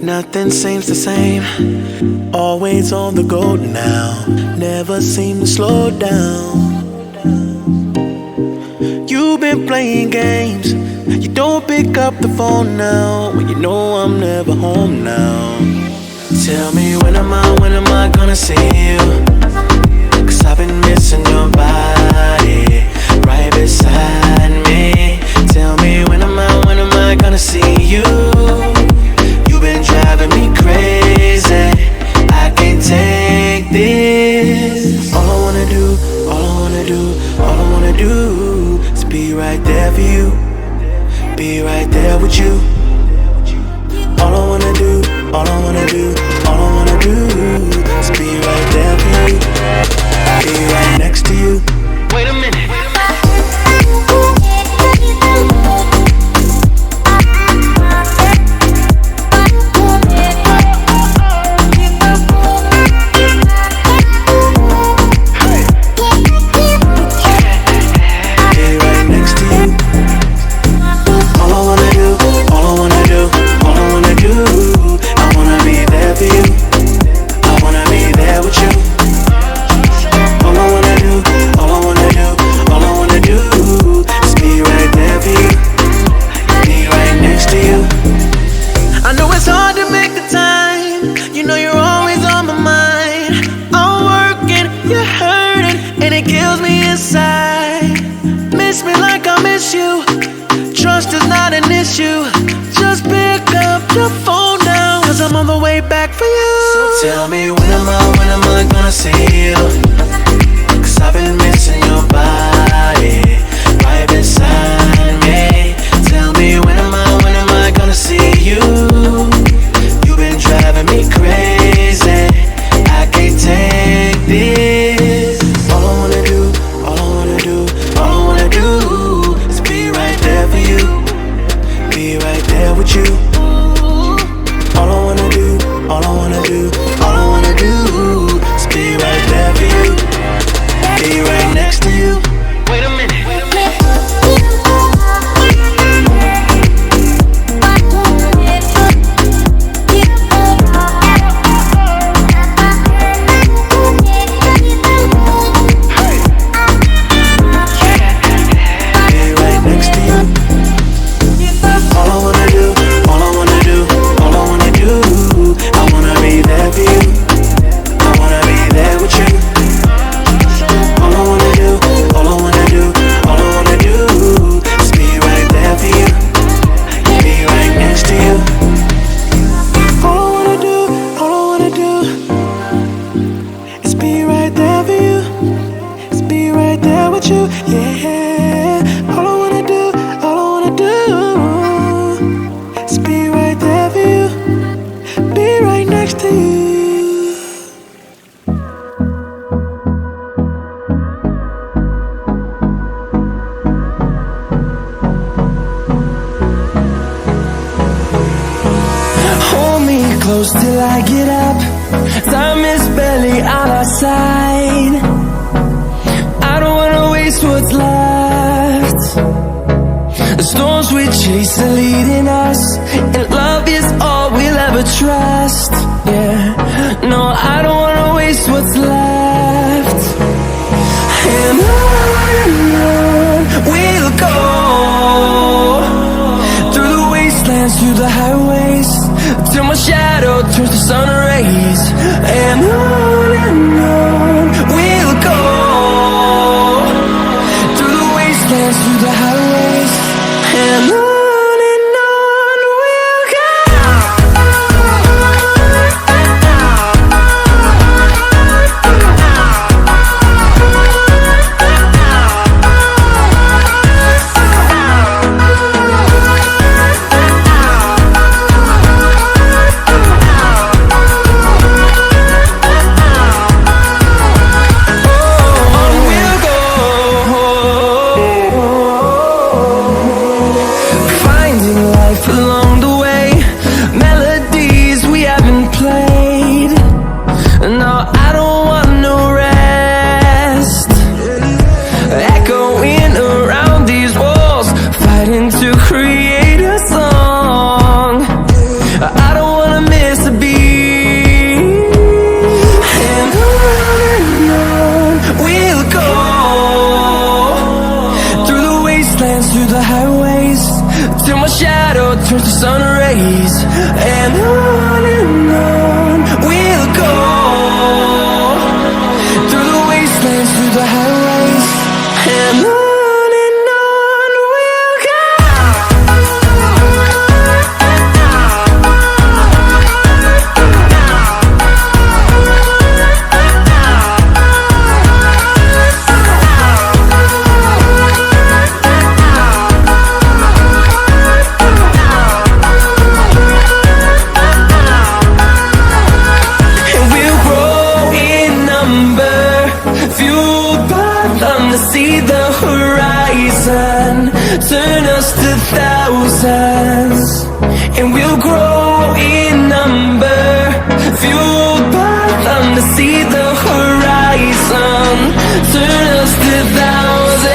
Nothing seems the same, always on the go now, never seem to slow down. You've been playing games, you don't pick up the phone now, when you know I'm never home now. Tell me when am I gonna see you? 'Cause I've been missing your body right beside me. Tell me when am I gonna see you? You've been driving me crazy, I can't take this. All I wanna do is be right there for you, be right there with you. All I wanna do is be right there for you, be right next to you. Wait a minute. Tell me when am I gonna see you? 'Cause I've been missing your body right beside me. Tell me when am I gonna see you? You've been driving me crazy, I can't take this. All I wanna do is be right there for you, be right there with you. All I wanna do is be right there for you, be right next to you. Wait a minute. Close till I get up, time is barely on our side. I don't wanna waste what's left. The storms we chase are leading us, and love is all we'll ever trust. Yeah, no, I don't wanna waste what's left. And on we'll go, through the wastelands, through the highways, till my shadow turns to sun rays. And on we'll go, through the wastelands, through the highways. And on we'll go. and on we'll go, through the wastelands, through the highways, and on we'll go. See the horizon, turn us to thousands, and we'll grow in number, fueled by them to see the horizon, turn us to thousands.